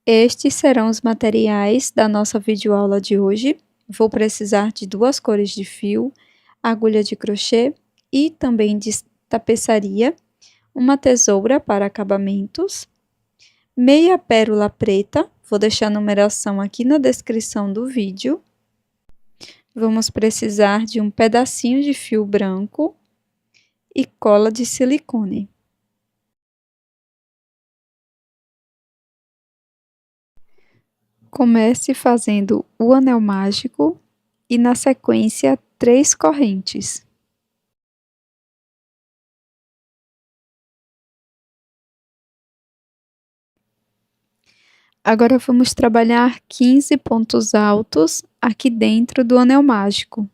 Estes serão os materiais da nossa videoaula de hoje. Vou precisar de 2 cores de fio, agulha de crochê e também de tapeçaria, uma tesoura para acabamentos, meia pérola preta, vou deixar a numeração aqui na descrição do vídeo. Vamos precisar de um pedacinho de fio branco e cola de silicone. Comece fazendo o anel mágico e, na sequência, 3 correntes. Agora vamos trabalhar 15 pontos altos aqui dentro do anel mágico.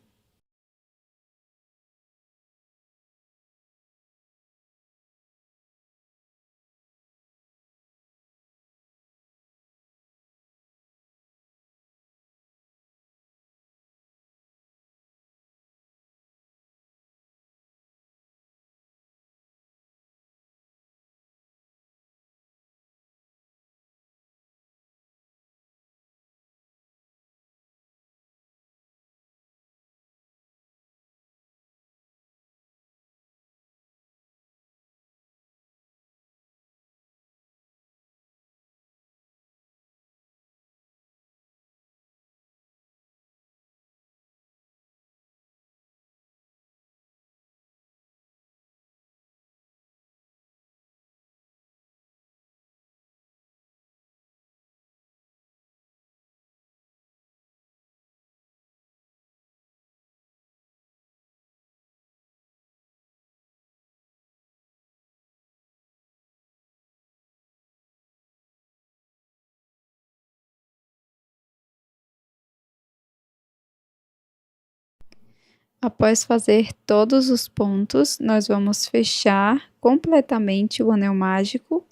Após fazer todos os pontos, nós vamos fechar completamente o anel mágico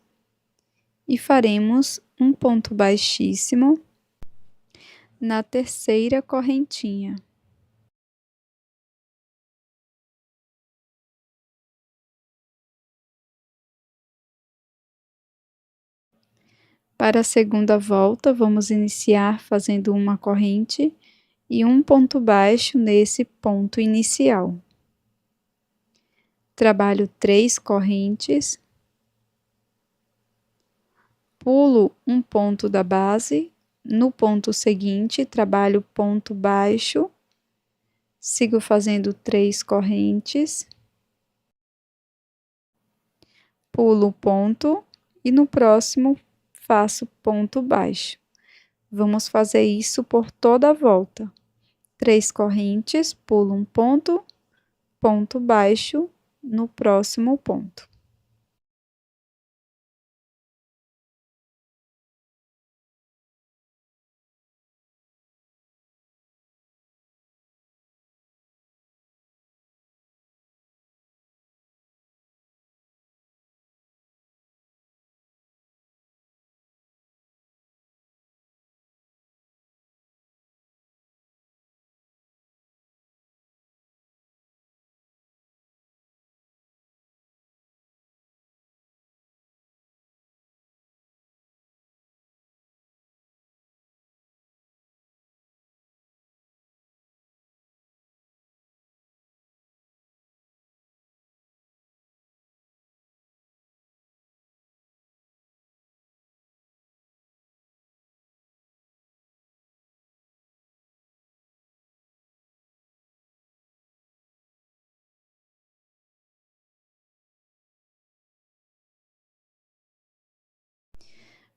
e faremos um ponto baixíssimo na terceira correntinha. Para a segunda volta, vamos iniciar fazendo uma corrente e um ponto baixo nesse ponto inicial. Trabalho 3 correntes, pulo um ponto da base, no ponto seguinte trabalho ponto baixo, sigo fazendo 3 correntes, pulo o ponto e no próximo faço ponto baixo. Vamos fazer isso por toda a volta. 3 correntes, pulo um ponto, ponto baixo no próximo ponto.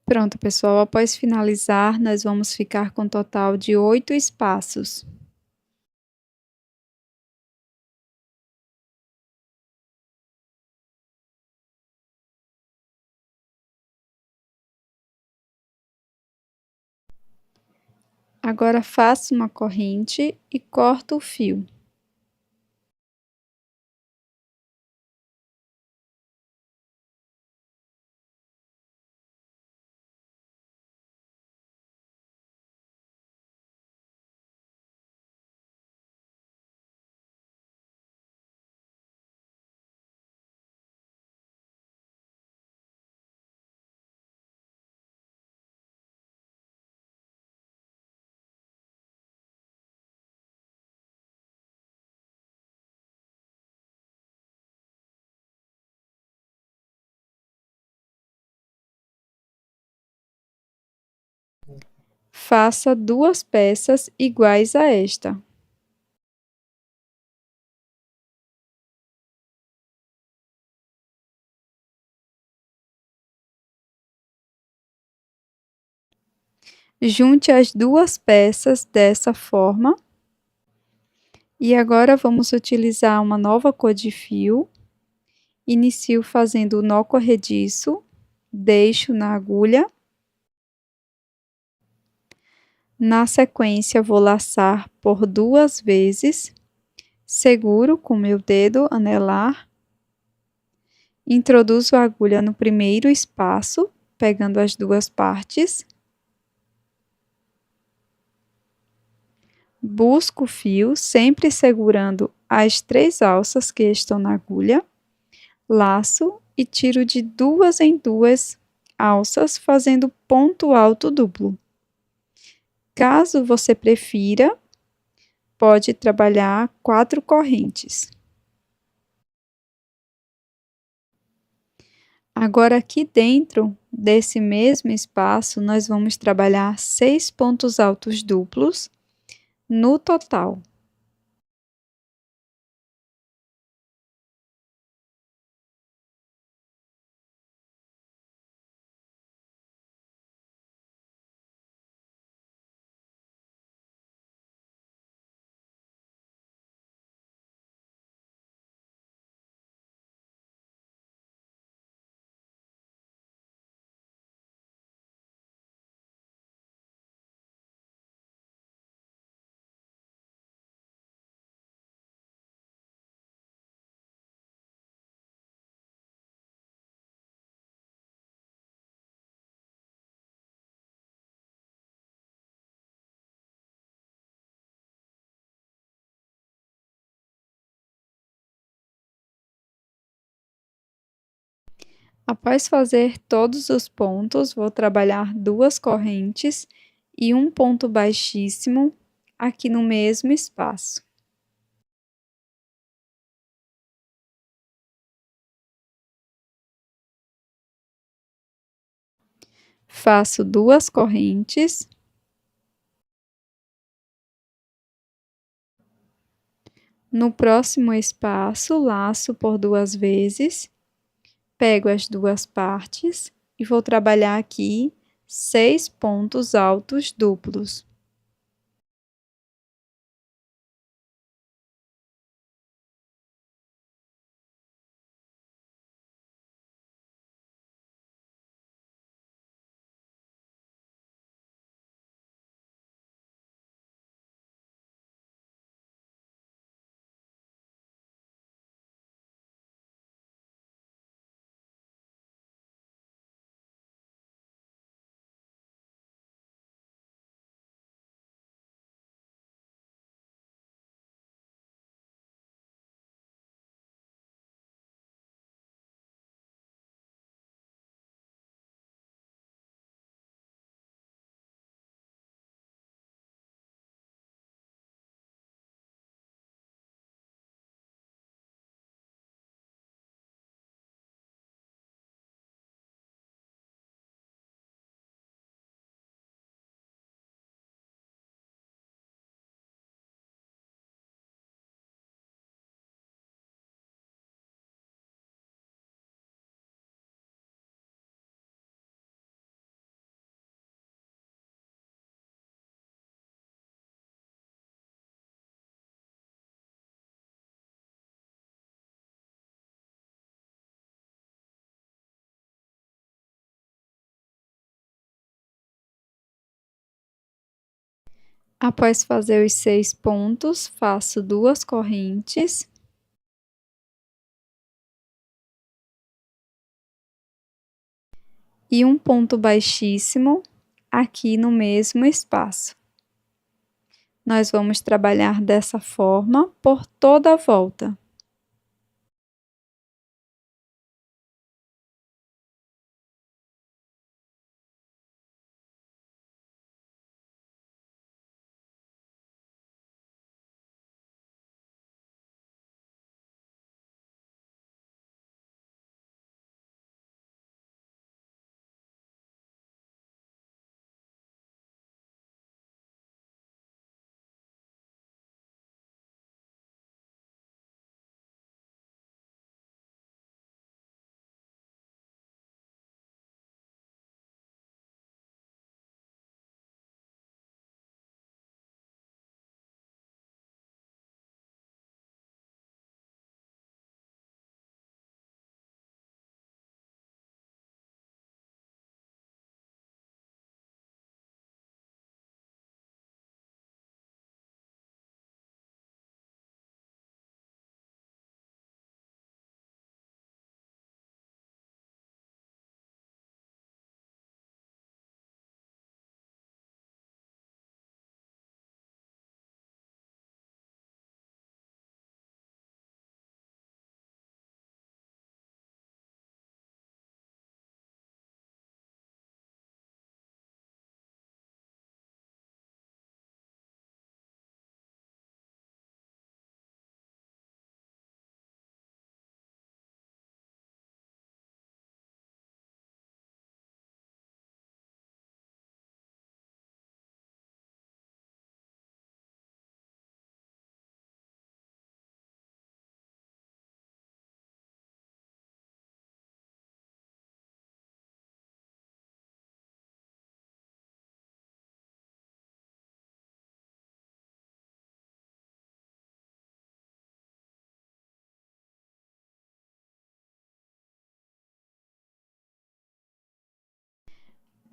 Pronto, pessoal, após finalizar, nós vamos ficar com um total de 8 espaços. Agora faço uma corrente e corto o fio. Faça 2 peças iguais a esta. Junte as 2 peças dessa forma. E agora vamos utilizar uma nova cor de fio. Inicio fazendo o nó corrediço, deixo na agulha. Na sequência, vou laçar por 2 vezes, seguro com meu dedo anelar, introduzo a agulha no primeiro espaço, pegando as 2 partes, busco o fio, sempre segurando as 3 alças que estão na agulha, laço e tiro de 2 em 2 alças, fazendo ponto alto duplo. Caso você prefira, pode trabalhar 4 correntes. Agora, aqui dentro desse mesmo espaço, nós vamos trabalhar 6 pontos altos duplos no total. Após fazer todos os pontos, vou trabalhar 2 correntes e um ponto baixíssimo aqui no mesmo espaço. Faço 2 correntes. No próximo espaço, laço por 2 vezes, pego as 2 partes e vou trabalhar aqui 6 pontos altos duplos. Após fazer os 6 pontos, faço 2 correntes. E um ponto baixíssimo aqui no mesmo espaço. Nós vamos trabalhar dessa forma por toda a volta.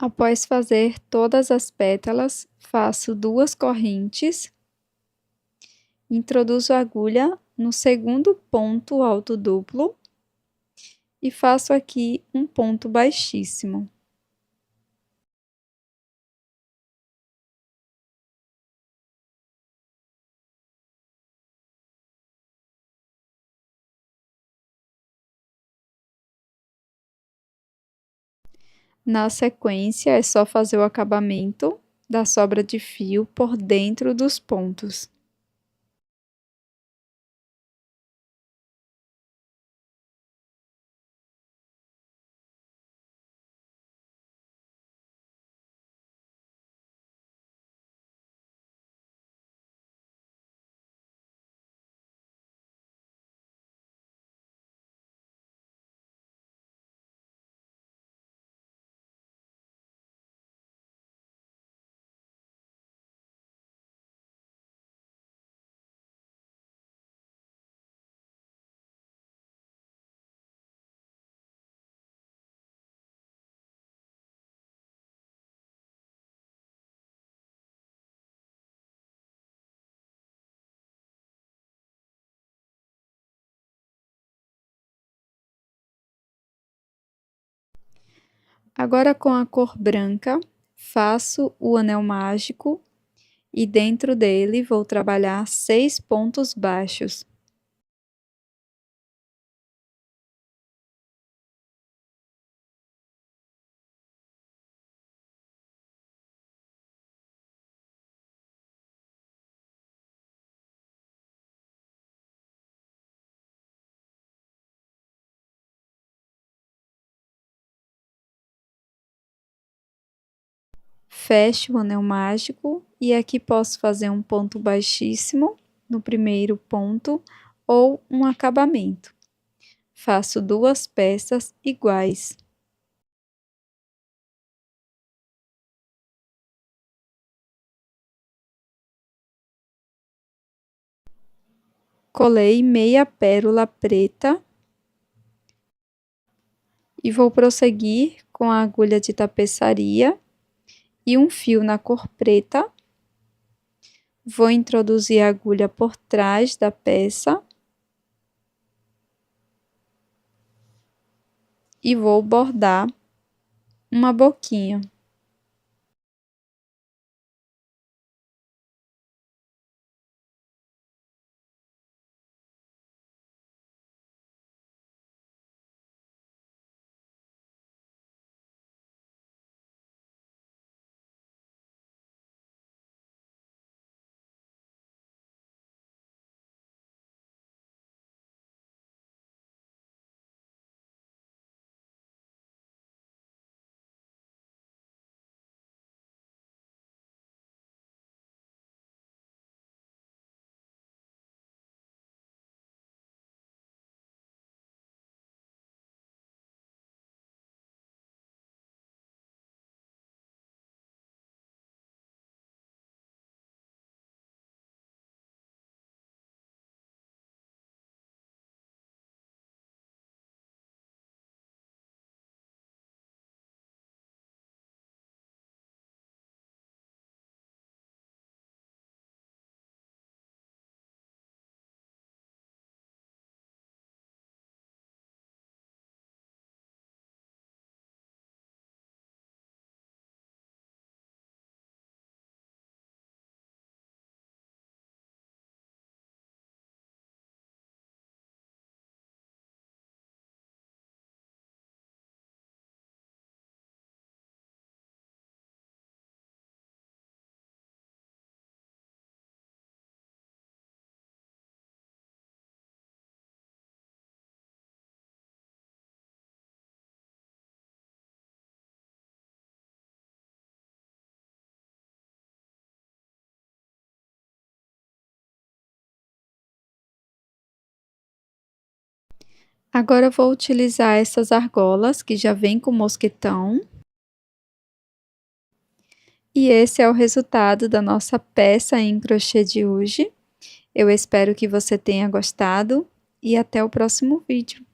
Após fazer todas as pétalas, faço 2 correntes, introduzo a agulha no segundo ponto alto duplo e faço aqui um ponto baixíssimo. Na sequência, é só fazer o acabamento da sobra de fio por dentro dos pontos. Agora, com a cor branca, faço o anel mágico e dentro dele vou trabalhar 6 pontos baixos. Fecho o anel mágico e aqui posso fazer um ponto baixíssimo no primeiro ponto ou um acabamento. Faço 2 peças iguais. Colei meia pérola preta e vou prosseguir com a agulha de tapeçaria e um fio na cor preta. Vou introduzir a agulha por trás da peça e vou bordar uma boquinha. Agora vou utilizar essas argolas que já vem com mosquetão. E esse é o resultado da nossa peça em crochê de hoje. Eu espero que você tenha gostado e até o próximo vídeo.